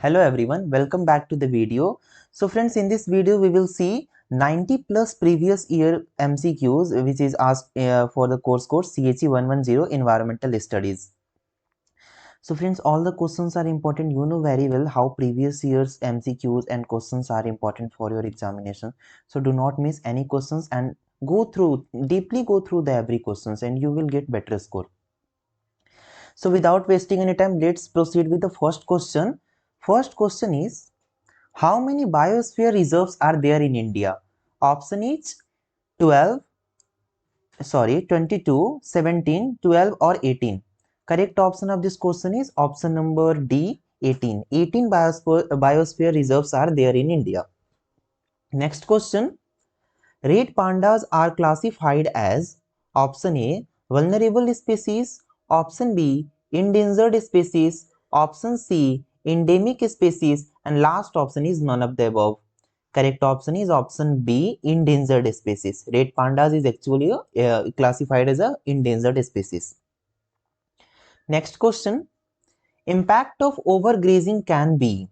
Hello everyone, welcome back to the video. So friends, in this video we will see 90 plus previous year MCQs which is asked for the course code CHE 110 Environmental Studies. So friends, all the questions are important. You know very well how previous years MCQs and questions are important for your examination. So do not miss any questions and deeply go through the every questions and you will get better score. So without wasting any time, let's proceed with the first question. First question is, how many biosphere reserves are there in India? Option is 22, 17, 12 or 18. Correct option of this question is option number D, 18. 18 biosphere reserves are there in India. Next question. Red pandas are classified as option A, vulnerable species, option B, endangered species, option C, endemic species, and last option is none of the above. Correct option is option B, endangered species. Red pandas is actually classified as a endangered species. Next question. Impact of overgrazing can be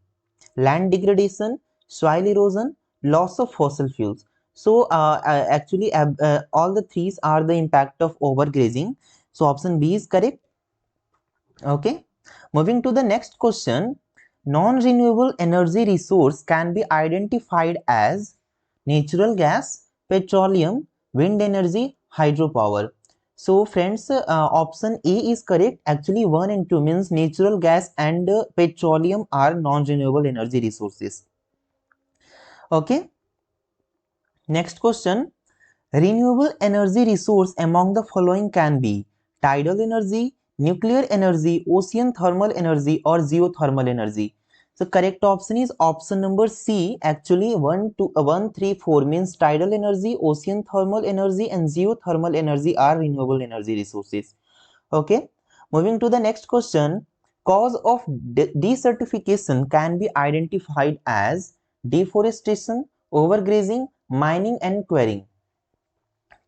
land degradation, soil erosion, loss of fossil fuels. So actually all the threes are the impact of overgrazing. So option B is correct. Okay. Moving to the next question. Non-renewable energy resource can be identified as natural gas, petroleum, wind energy, hydropower. So friends, option A is correct. Actually 1 and 2 means natural gas and petroleum are non-renewable energy resources. Okay. Next question. Renewable energy resource among the following can be tidal energy, nuclear energy, ocean thermal energy or geothermal energy. So correct option is option number C. Actually 1, 3, 4 means tidal energy, ocean thermal energy and geothermal energy are renewable energy resources. Okay. Moving to the next question. Cause of desertification can be identified as deforestation, overgrazing, mining and quarrying.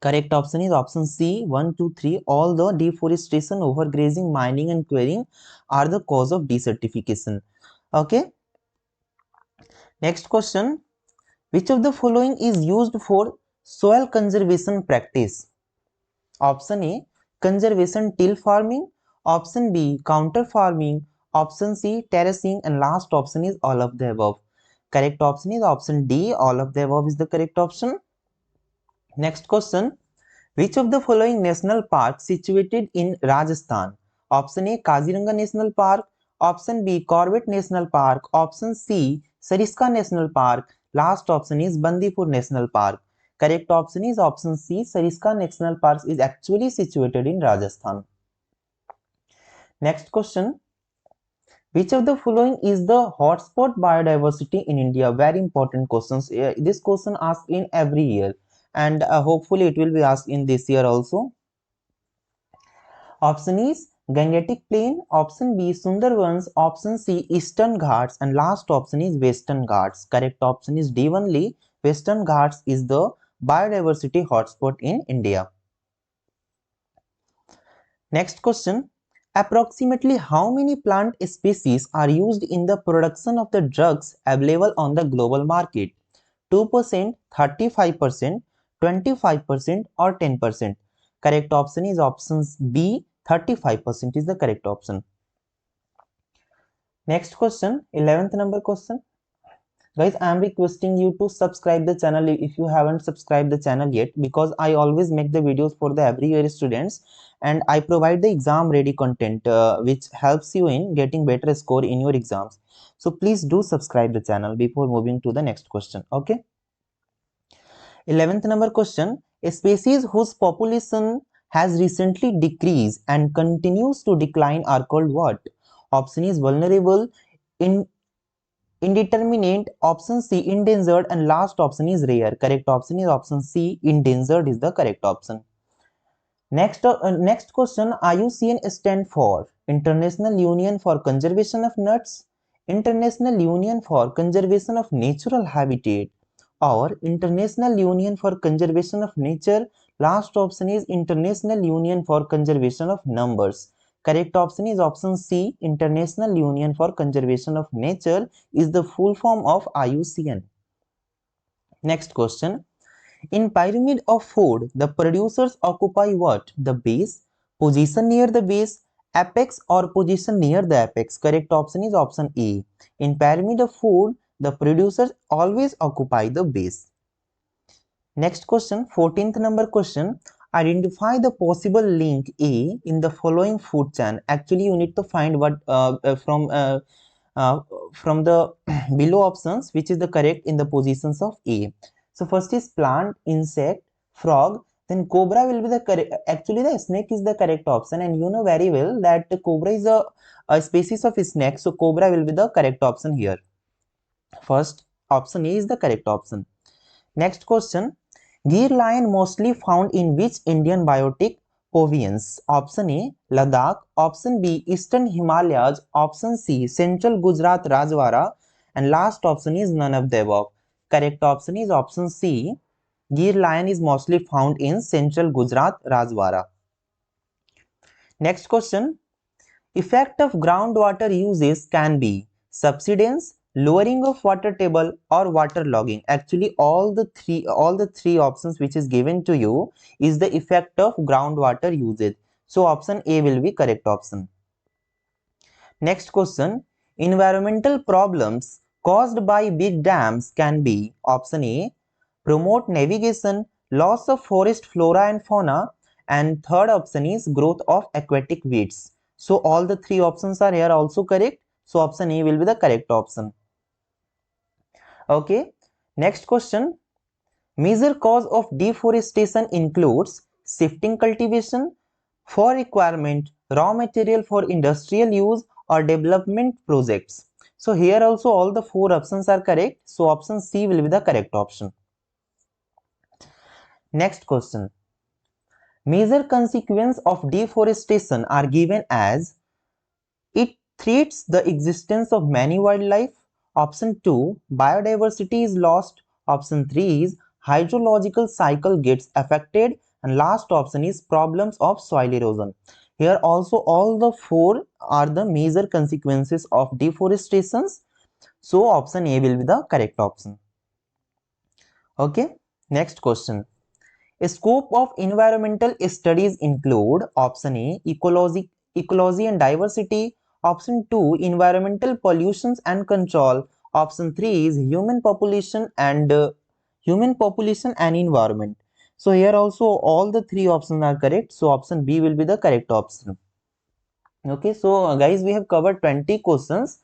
Correct option is option C, 1, 2, 3. All the deforestation, overgrazing, mining and quarrying are the cause of desertification. Okay. Next question. Which of the following is used for soil conservation practice? Option A, conservation till farming. Option B, counter farming. Option C, terracing. And last option is all of the above. Correct option is option D, all of the above is the correct option. Next question. Which of the following national parks situated in Rajasthan? Option A, Kaziranga National Park. Option B, Corbett National Park. Option C, Sariska National Park. Last option is Bandipur National Park. Correct option is option C, Sariska National Park is actually situated in Rajasthan. Next question. Which of the following is the hotspot biodiversity in India? Very important questions. This question asked in every year and hopefully it will be asked in this year also. Option is Gangetic Plain, option B Sundarbans, option C Eastern Ghats and last option is Western Ghats. Correct option is D only. Western Ghats is the biodiversity hotspot in India. Next question. Approximately how many plant species are used in the production of the drugs available on the global market? 2%, 35%, 25% or 10%. Correct option is option B, 35% is the correct option. Next question, 11th number question. Guys, I am requesting you to subscribe the channel if you haven't subscribed the channel yet, because I always make the videos for the every year students and I provide the exam ready content which helps you in getting better score in your exams. So please do subscribe the channel before moving to the next question. Okay. 11th number question. A species whose population has recently decreased and continues to decline are called what? Option is vulnerable, indeterminate, option C endangered and last option is rare. Correct option is option C, endangered is the correct option. Next question. IUCN stand for International Union for Conservation of Nuts, International Union for Conservation of Natural Habitat or International Union for Conservation of Nature. Last option is International Union for Conservation of Numbers. Correct option is option C. International Union for Conservation of Nature is the full form of IUCN. Next question. In pyramid of food, the producers occupy what? The base, position near the base, apex or position near the apex. Correct option is option A. In pyramid of food, the producers always occupy the base. Next question, 14th number question. Identify the possible link A in the following food chain. Actually, you need to find what from the below options which is the correct in the positions of A. So first is plant, insect, frog, then cobra will be the correct. Actually, the snake is the correct option, and you know very well that the cobra is a species of snake. So cobra will be the correct option here. First option A is the correct option. Next question. Gir lion mostly found in which Indian biotic province? Option A, Ladakh. Option B, Eastern Himalayas. Option C, Central Gujarat Rajwara. And last option is none of the above. Correct option is option C. Gir lion is mostly found in Central Gujarat Rajwara. Next question. Effect of groundwater uses can be subsidence, lowering of water table, or waterlogging. Actually, all the three options which is given to you is the effect of groundwater usage. So option A will be correct option. Next question. Environmental problems caused by big dams can be option A, promote navigation, loss of forest flora and fauna, and third option is growth of aquatic weeds. So all the three options are here also correct. So option A will be the correct option. Okay. Next question. Major cause of deforestation includes shifting cultivation, for requirement, raw material for industrial use, or development projects. So here also all the four options are correct. So option C will be the correct option. Next question. Major consequences of deforestation are given as it threats the existence of many wildlife. Option 2, biodiversity is lost. Option 3 is hydrological cycle gets affected. And last option is problems of soil erosion. Here also all the four are the major consequences of deforestation. So option A will be the correct option. Okay, next question. A scope of environmental studies include option A, ecology and diversity, option 2, environmental pollutions and control, option 3 is human population and environment. So here also all the three options are correct. So option B will be the correct option. Okay, so guys, we have covered 20 questions.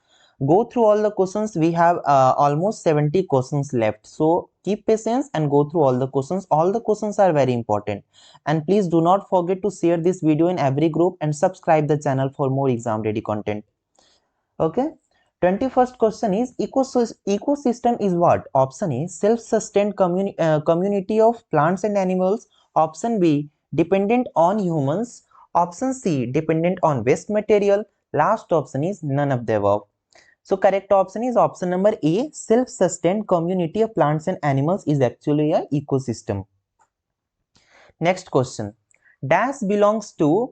Go through all the questions. We have almost 70 questions left. So keep patience and go through all the questions. All the questions are very important. And please do not forget to share this video in every group and subscribe the channel for more exam ready content. Okay. 21st question is ecosystem is what? Option A, self-sustained community of plants and animals. Option B, dependent on humans. Option C, dependent on waste material. Last option is none of the above. So correct option is option number A, self-sustained community of plants and animals is actually a ecosystem. Next question. Dash belongs to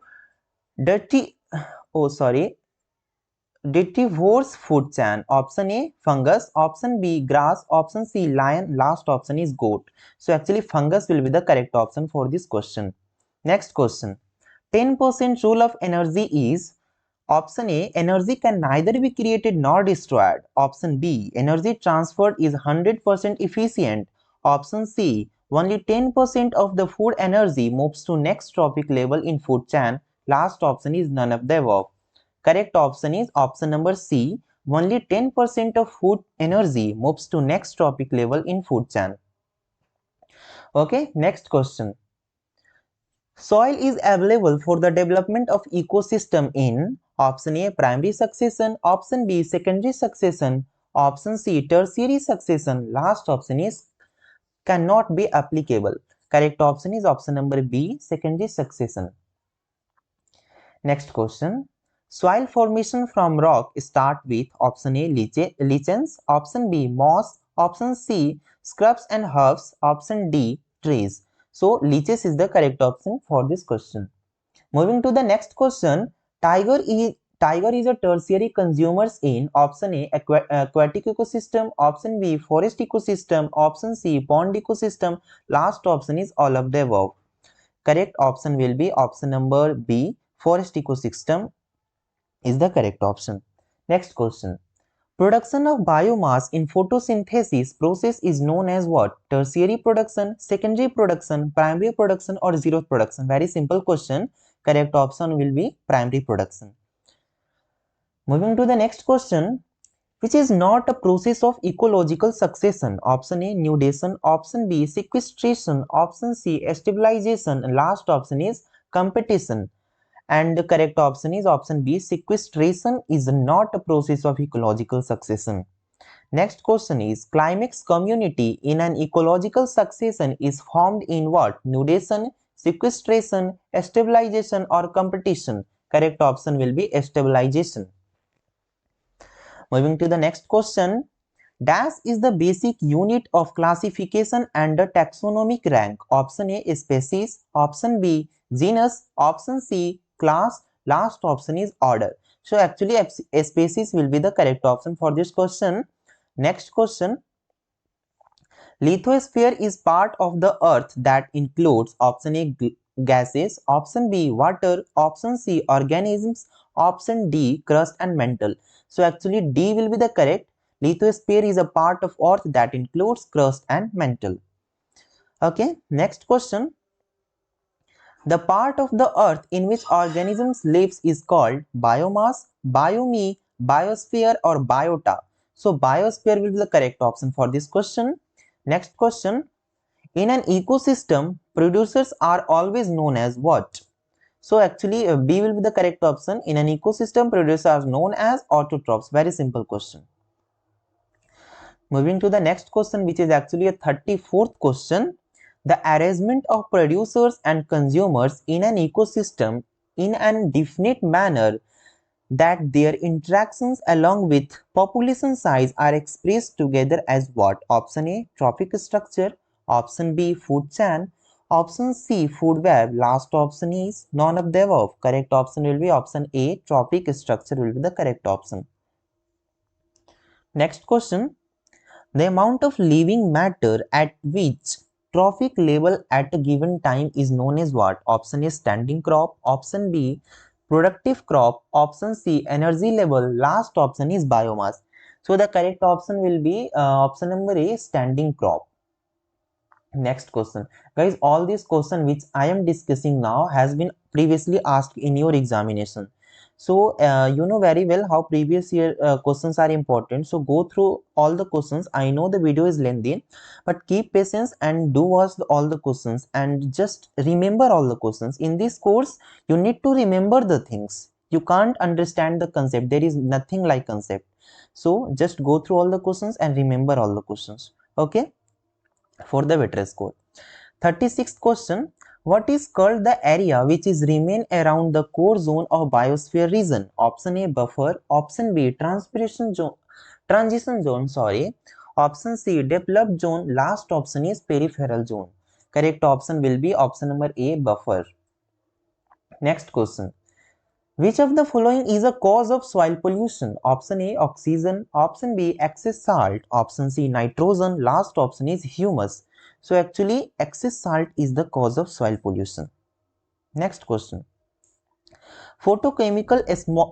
Detrivorous food chain. Option A, fungus. Option B, grass. Option C, lion. Last option is goat. So actually fungus will be the correct option for this question. Next question. 10% rule of energy is option A, energy can neither be created nor destroyed. Option B, energy transferred is 100% efficient. Option C, only 10% of the food energy moves to next trophic level in food chain. Last option is none of the above. Correct option is option number C. Only 10% of food energy moves to next trophic level in food chain. Okay, next question. Soil is available for the development of ecosystem in option A, primary succession, option B, secondary succession, option C, tertiary succession. Last option is cannot be applicable. Correct option is option number B, secondary succession. Next question. Soil formation from rock start with option A, lichens, option B, moss, option C, scrubs and herbs, option D, trees. So leaches is the correct option for this question. Moving to the next question. Tiger is a tertiary consumers in option A aquatic ecosystem, option B forest ecosystem, option C pond ecosystem. Last option is all of the above. Correct option will be option number B, forest ecosystem is the correct option. Next question. Production of biomass in photosynthesis process is known as what? Tertiary production, secondary production, primary production or zero production? Very simple question. Correct option will be primary production. Moving to the next question. Which is not a process of ecological succession? Option A, nudation, option B, sequestration, option C, stabilization, and last option is competition. And the correct option is option B, sequestration is not a process of ecological succession. Next question is, climax community in an ecological succession is formed in what? Nudation, sequestration, stabilization or competition? Correct option will be stabilization. Moving to the next question. Dash is the basic unit of classification and the taxonomic rank. Option A, species. Option B, genus. Option C, class. Last option is order. So actually a species will be the correct option for this question. Next question. Lithosphere is part of the earth that includes option A, gases, option B, water, option C, organisms, option D, crust and mantle. So actually D will be the correct. Lithosphere is a part of earth that includes crust and mantle. Okay, next question. The part of the earth in which organisms lives is called biomass, biome, biosphere or biota. So biosphere will be the correct option for this question. Next question. In an ecosystem, producers are always known as what? So actually B will be the correct option. In an ecosystem, producers are known as autotrophs. Very simple question. Moving to the next question, which is actually a 34th question. The arrangement of producers and consumers in an ecosystem in an definite manner that their interactions along with population size are expressed together as what? Option A, trophic structure, option B, food chain, option C, food web. Last option is none of the above. Correct option will be option A, trophic structure will be the correct option. Next question. The amount of living matter at which trophic level at a given time is known as what? Option A, standing crop, option B, productive crop, option C, energy level. Last option is biomass. So the correct option will be option number A, standing crop. Next question. Guys, all these questions which I am discussing now has been previously asked in your examination. So you know very well how previous year questions are important. So go through all the questions. I know the video is lengthy, but keep patience and do watch all the questions and just remember all the questions. In this course, you need to remember the things. You can't understand the concept. There is nothing like concept. So just go through all the questions and remember all the questions. Okay, for the better score. 36th question. What is called the area which is remain around the core zone of biosphere region? Option A, buffer, option B, transition zone, option C, developed zone, last option is peripheral zone. Correct option will be option number A, buffer. Next question. Which of the following is a cause of soil pollution? Option A, oxygen, option B, excess salt, option C, nitrogen, last option is humus. So actually excess salt is the cause of soil pollution. Next question. Photochemical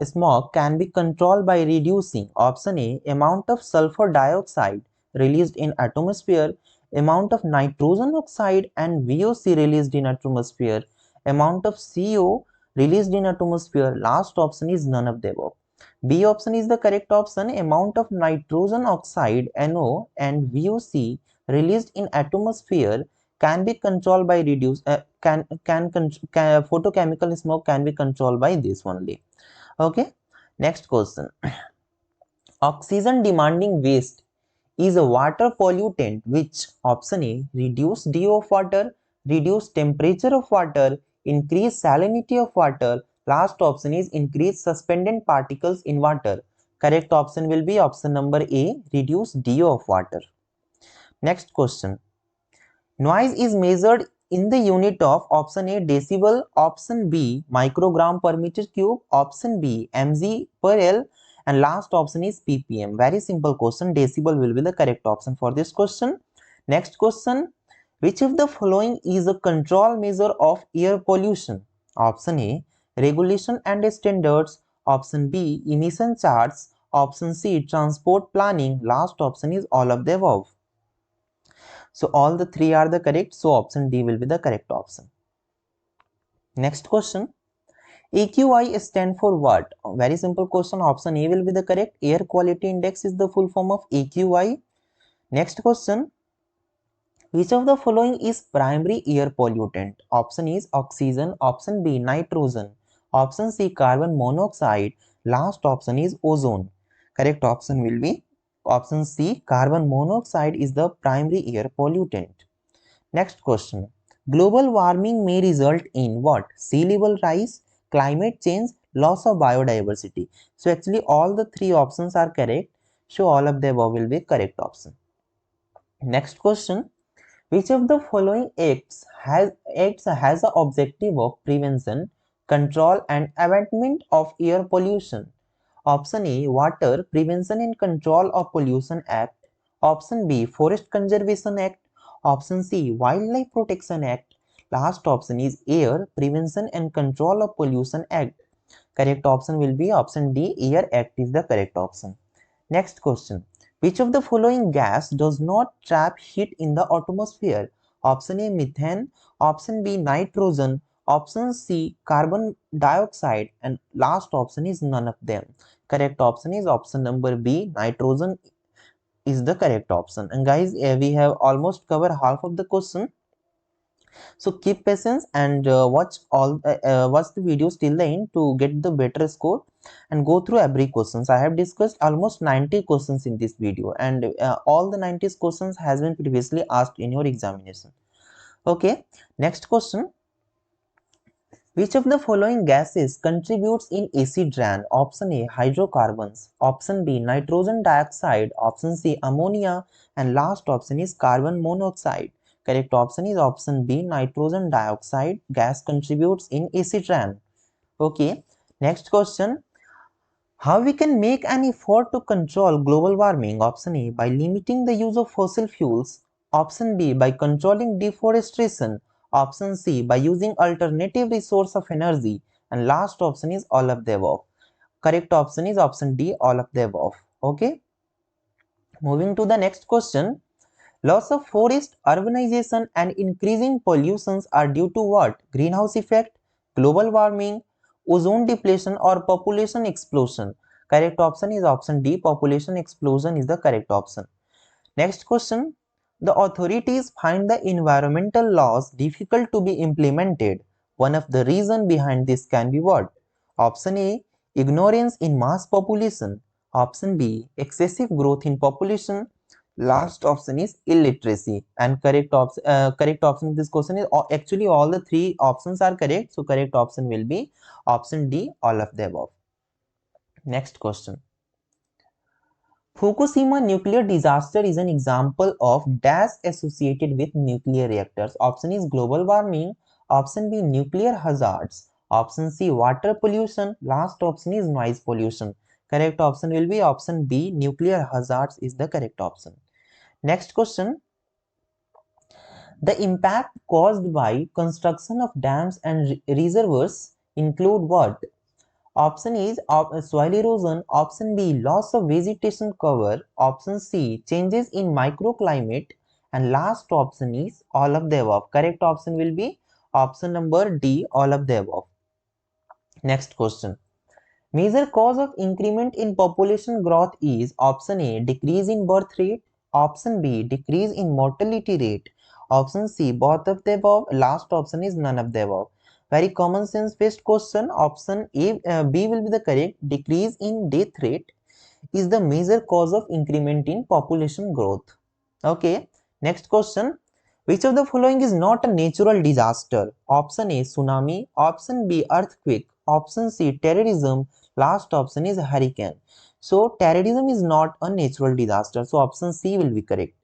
smog can be controlled by reducing option A, amount of sulfur dioxide released in atmosphere, amount of nitrogen oxide and VOC released in atmosphere, amount of CO released in atmosphere. Last option is none of the above. B option is the correct option. Amount of nitrogen oxide NO and VOC released in atmosphere can be controlled by photochemical smoke can be controlled by this only. Okay, next question. Oxygen demanding waste is a water pollutant which option A, reduce DO of water, reduce temperature of water, increase salinity of water. Last option is increase suspended particles in water. Correct option will be option number A, reduce DO of water. Next question. Noise is measured in the unit of option A decibel, option B microgram per meter cube, option B mg per L, and last option is ppm. Very simple question. Decibel will be the correct option for this question. Next question. Which of the following is a control measure of air pollution? Option A regulation and standards, option B emission charts, option C transport planning, last option is all of the above. So all the three are the correct, so option D will be the correct option. Next question. AQI stand for what? Very simple question. Option A will be the correct. Air quality index is the full form of AQI. Next question. Which of the following is primary air pollutant? Option is oxygen, option B nitrogen, option C carbon monoxide, last option is ozone. Correct option will be option C, carbon monoxide is the primary air pollutant. Next question. Global warming may result in what? Sea level rise, climate change, loss of biodiversity. So actually all the three options are correct. So all of the above will be correct option. Next question. Which of the following acts has the objective of prevention, control and abatement of air pollution? Option A Water Prevention and Control of Pollution Act, option B Forest Conservation Act, option C Wildlife Protection Act, last option is Air Prevention and Control of Pollution Act. Correct option will be option D, Air Act is the correct option. Next question. Which of the following gas does not trap heat in the atmosphere? Option A methane, option B nitrogen, option C carbon dioxide, and last option is none of them. Correct option is option number B, nitrogen is the correct option. And guys, we have almost covered half of the question. So keep patience and watch the videos till the end to get the better score and go through every questions. I have discussed almost 90 questions in this video, and all the 90 questions has been previously asked in your examination. Okay, next question. Which of the following gases contributes in acid rain? Option A hydrocarbons, option B nitrogen dioxide, option C ammonia, and last option is carbon monoxide. Correct option is option B nitrogen dioxide gas contributes in acid rain. Okay, next question. How we can make an effort to control global warming? Option A by limiting the use of fossil fuels, option B by controlling deforestation, option C by using alternative resource of energy, and last option is all of the above. Correct option is option D, all of the above. Okay, moving to the next question. Loss of forest, urbanization and increasing pollutions are due to what? Greenhouse effect, global warming, ozone depletion or population explosion. Correct option is option D, population explosion is the correct option. Next question. The authorities find the environmental laws difficult to be implemented. One of the reasons behind this can be what? Option A, ignorance in mass population. Option B, excessive growth in population. Last option is illiteracy, and correct option in this question is actually all the three options are correct, so correct option will be option D, all of the above. Next question. Fukushima nuclear disaster is an example of dash associated with nuclear reactors. Option is global warming, option B nuclear hazards, option C water pollution, last option is noise pollution. Correct option will be option B, nuclear hazards is the correct option. Next question. The impact caused by construction of dams and reservoirs include what? Option is soil erosion, option B loss of vegetation cover, option C changes in microclimate, and last option is all of the above. Correct option will be option number D, all of the above. Next question. Major cause of increment in population growth is option A decrease in birth rate, option B decrease in mortality rate, option C both of the above, last option is none of the above. Very common sense based question. Option B will be the correct. Decrease in death rate is the major cause of increment in population growth. Okay, next question. Which of the following is not a natural disaster? Option A tsunami, option B earthquake, option C terrorism, last option is hurricane. So terrorism is not a natural disaster, so option C will be correct.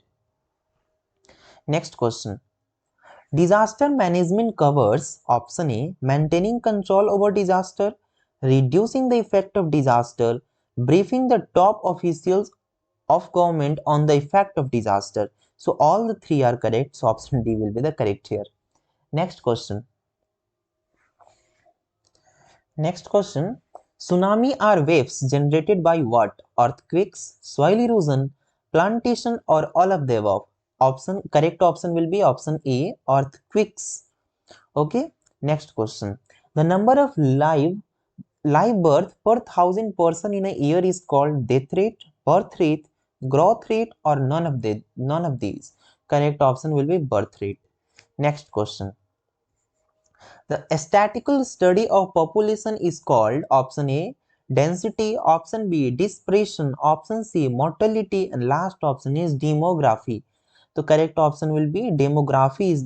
Next question. Disaster management covers option A, maintaining control over disaster, reducing the effect of disaster, briefing the top officials of government on the effect of disaster. So all the three are correct. So option D will be the correct here. Next question. Next question. Tsunami are waves generated by what? Earthquakes, soil erosion, plantation, or all of the above? Correct option will be option A, earthquakes. Okay. Next question. The number of live birth per thousand person in a year is called death rate, birth rate, growth rate, or none of these. Correct option will be birth rate. Next question. The statistical study of population is called option A, density, option B, dispersion, option C, mortality, and last option is demography. The correct option will be demography is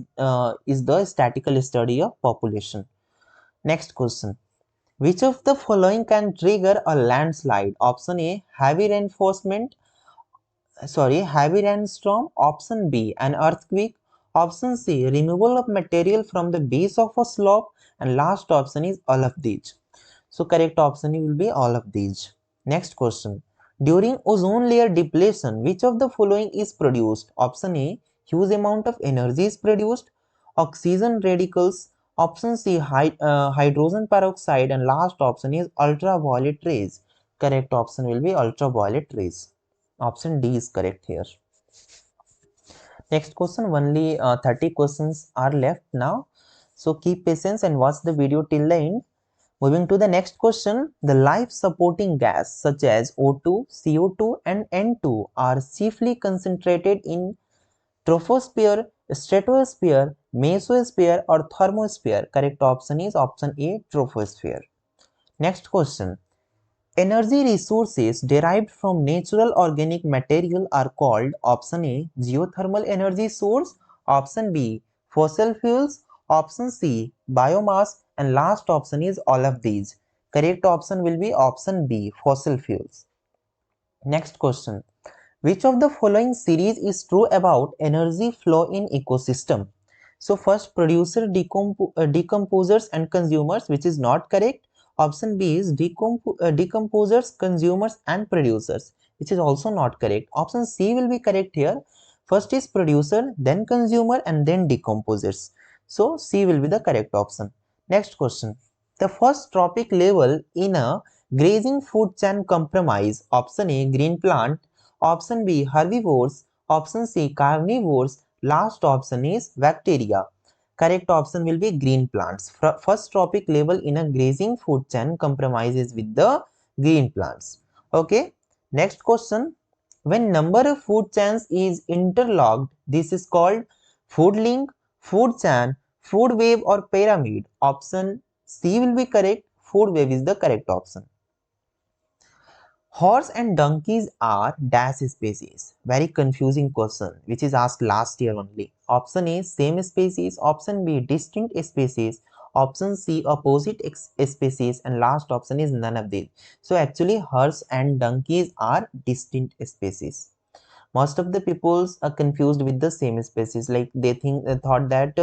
the statistical study of population. Next question. Which of the following can trigger a landslide? Option A, heavy rainstorm. Option B, an earthquake. Option C, removal of material from the base of a slope. And last option is all of these. So correct option will be all of these. Next question. During ozone layer depletion, which of the following is produced? Option A, huge amount of energy is produced. Oxygen radicals. Option C, hydrogen peroxide, and last option is ultraviolet rays. Correct option will be ultraviolet rays. Option D is correct here. Next question, only 30 questions are left now. So keep patience and watch the video till the end. Moving to the next question, the life supporting gas such as O2, CO2 and N2 are chiefly concentrated in troposphere, stratosphere, mesosphere or thermosphere. Correct option is option A, troposphere. Next question. Energy resources derived from natural organic material are called option A, geothermal energy source, option B, fossil fuels, option C, biomass, and last option is all of these. Correct option will be option B, fossil fuels. Next question. Which of the following series is true about energy flow in ecosystem? So first, decomposers and consumers, which is not correct. Option B is decomposers, consumers and producers, which is also not correct. Option C will be correct here. First is producer, then consumer and then decomposers. So C will be the correct option. Next question. The first trophic level in a grazing food chain comprise option A, green plant, option B, herbivores, option C, carnivores, last option is bacteria. Correct option will be green plants. First trophic level in a grazing food chain compromises with the green plants. Okay. Next question. When number of food chains is interlocked, this is called food link, food chain, food wave or pyramid. Option C will be correct. Food wave is the correct option. Horse and donkeys are dash species. Very confusing question which is asked last year only. Option A, same species. Option B, distinct species. Option C, opposite species. And last option is none of these. So actually horse and donkeys are distinct species. Most of the peoples are confused with the same species, like they thought that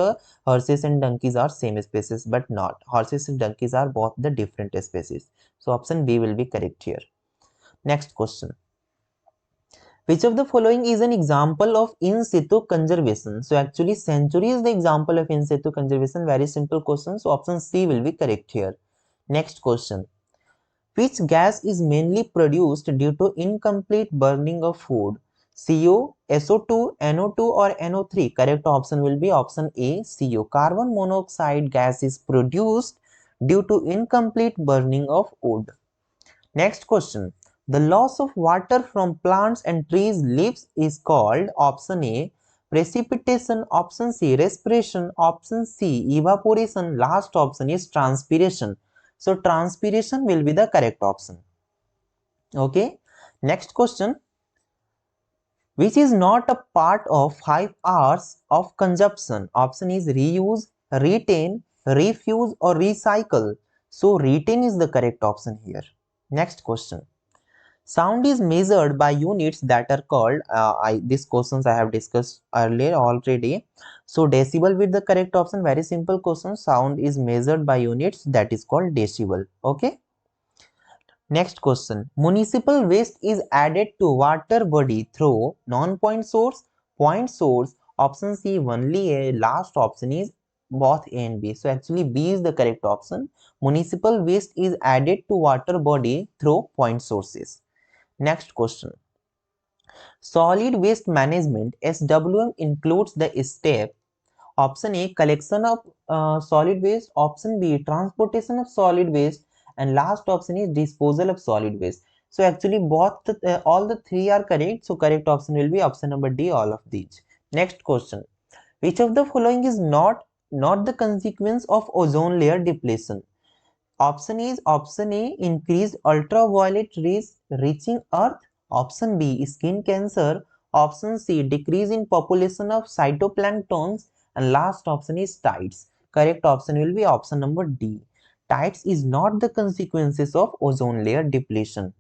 horses and donkeys are same species, but not. Horses and donkeys are both the different species. So option B will be correct here. Next question. Which of the following is an example of in situ conservation? So actually sanctuary is the example of in situ conservation. Very simple question. So option C will be correct here. Next question. Which gas is mainly produced due to incomplete burning of food? CO, SO2, NO2 or NO3? Correct option will be option A, CO. Carbon monoxide gas is produced due to incomplete burning of wood. Next question. The loss of water from plants and trees leaves is called option A, precipitation, option C, respiration, option C, evaporation, last option is transpiration. So transpiration will be the correct option. Okay. Next question. Which is not a part of 5 R's of consumption? Option is reuse, retain, refuse or recycle. So retain is the correct option here. Next question. Sound is measured by units that are called, these questions I have discussed earlier already. So decibel with the correct option. Very simple question. Sound is measured by units that is called decibel. Okay. Next question. Municipal waste is added to water body through non-point source, point source. Option C only A. Last option is both A and B. So actually B is the correct option. Municipal waste is added to water body through point sources. Next question. Solid waste management SWM includes the step. Option A, collection of solid waste. Option B, transportation of solid waste. And last option is disposal of solid waste. So actually both all the three are correct. So correct option will be option number D, all of these. Next question. Which of the following is not the consequence of ozone layer depletion? Option is option A, increased ultraviolet rays reaching Earth. Option B, skin cancer. Option C, decrease in population of phytoplanktons. And last option is tides. Correct option will be option number D. Tides is not the consequences of ozone layer depletion.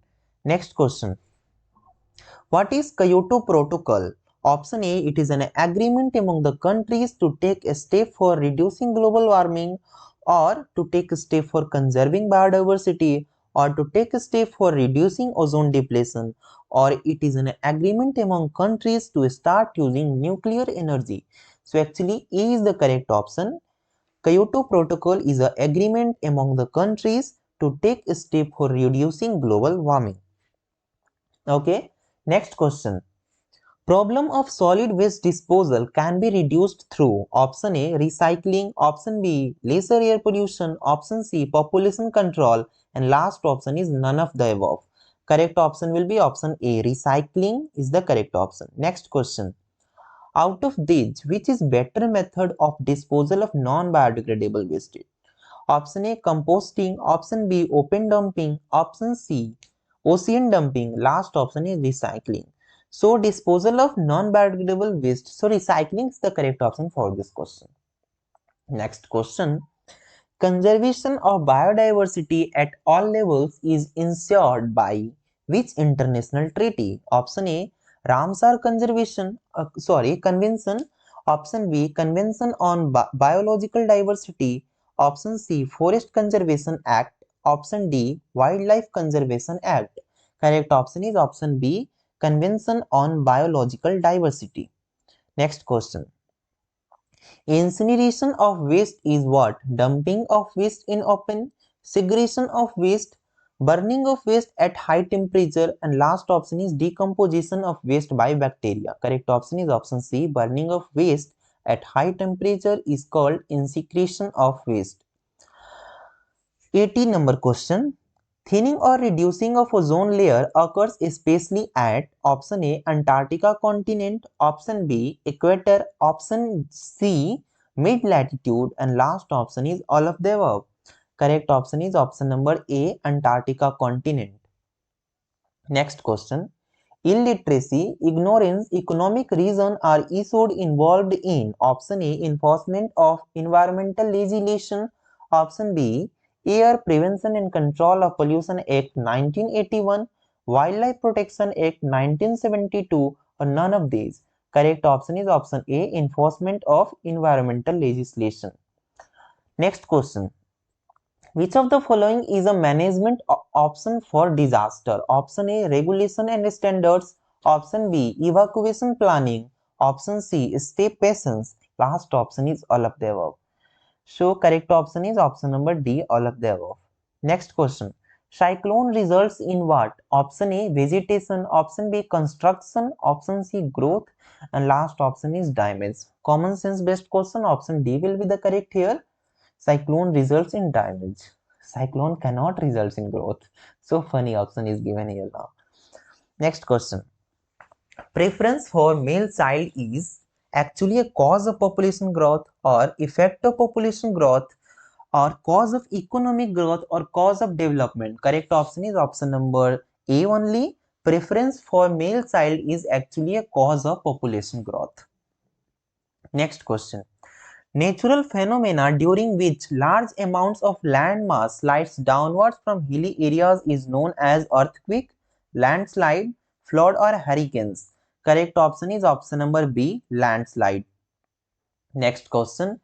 Next question. What is Kyoto Protocol? Option A, it is an agreement among the countries to take a step for reducing global warming, or to take a step for conserving biodiversity, or to take a step for reducing ozone depletion, or it is an agreement among countries to start using nuclear energy. So actually A is the correct option. Kyoto Protocol is an agreement among the countries to take a step for reducing global warming. Okay, next question. Problem of solid waste disposal can be reduced through option A, recycling, option B, lesser air pollution, option C, population control, and last option is none of the above. Correct option will be option A, recycling is the correct option. Next question. Out of these, which is better method of disposal of non-biodegradable waste? Option A, composting. Option B, open dumping. Option C, ocean dumping. Last option is recycling. So disposal of non-biodegradable waste. So recycling is the correct option for this question. Next question. Conservation of biodiversity at all levels is ensured by which international treaty? Option A, Ramsar Convention. Option B, Convention on Biological Diversity. Option C, Forest Conservation Act. Option D, Wildlife Conservation Act. Correct option is option B, Convention on Biological Diversity. Next question. Incineration of waste is what? Dumping of waste in open, segregation of waste, burning of waste at high temperature, and last option is decomposition of waste by bacteria. Correct option is option C. Burning of waste at high temperature is called incineration of waste. 18 number question. Thinning or reducing of ozone layer occurs especially at option A, Antarctica continent, option B, equator, option C, mid latitude, and last option is all of the above. Correct option is option number A, Antarctica continent. Next question. Illiteracy, ignorance, economic reason are issued involved in option A, enforcement of environmental legislation, option B, Air Prevention and Control of Pollution Act 1981, Wildlife Protection Act 1972, or none of these. Correct option is option A, enforcement of environmental legislation. Next question. Which of the following is a management option for disaster? Option A, regulation and standards. Option B, evacuation planning. Option C, stay patience. Last option is all of the above. So correct option is option number D, all of the above. Next question. Cyclone results in what? Option A, vegetation. Option B, construction. Option C, growth. And last option is damage. Common sense based question. Option D will be the correct here. Cyclone results in damage. Cyclone cannot result in growth. So funny option is given here now. Next question. Preference for male child is actually a cause of population growth, or effect of population growth, or cause of economic growth, or cause of development? Correct option is option number A only. Preference for male child is actually a cause of population growth. Next question. Natural phenomena during which large amounts of land mass slides downwards from hilly areas is known as earthquake. landslide, flood or hurricanes? Correct option is option number B, landslide. Next question.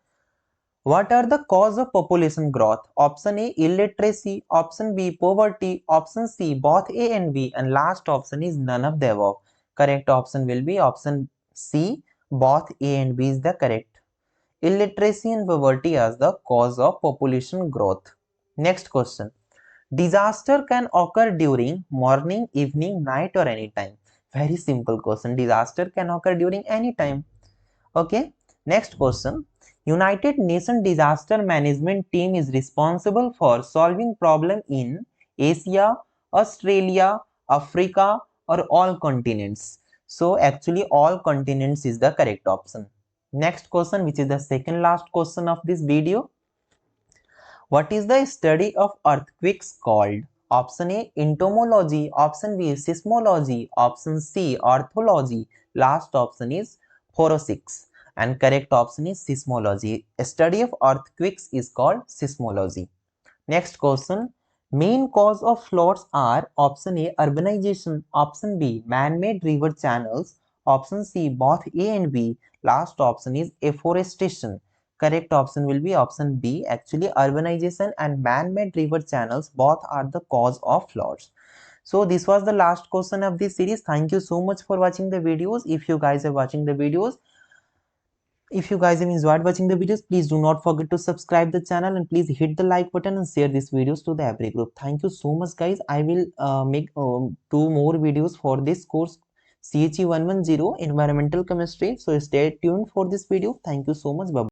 What are the cause of population growth? Option A, illiteracy. Option B, poverty. Option C, both A and B. And last option is none of the above. Correct option will be option C, both A and B is the correct. Illiteracy and poverty as the cause of population growth. Next question. Disaster can occur during morning, evening, night or any time. Very simple question. Disaster can occur during any time. Okay. Next question. United Nations Disaster Management Team is responsible for solving problem in Asia, Australia, Africa or all continents. So actually all continents is the correct option. Next question, which is the second last question of this video. What is the study of earthquakes called? Option A, entomology. Option B, seismology. Option C, ornithology. Last option is forensics. And correct option is seismology. A study of earthquakes is called seismology. Next question. Main cause of floods are option A, urbanization. Option B, man-made river channels. Option C, both A and B. Last option is afforestation. Correct option will be option B. Actually, urbanization and man-made river channels both are the cause of floods. So this was the last question of this series. Thank you so much for watching the videos. If you guys are watching the videos, if you guys have enjoyed watching the videos, please do not forget to subscribe the channel and please hit the like button and share these videos to the every group. Thank you so much guys. I will make 2 more videos for this course CHE 110 environmental chemistry. So stay tuned for this video. Thank you so much. Bye.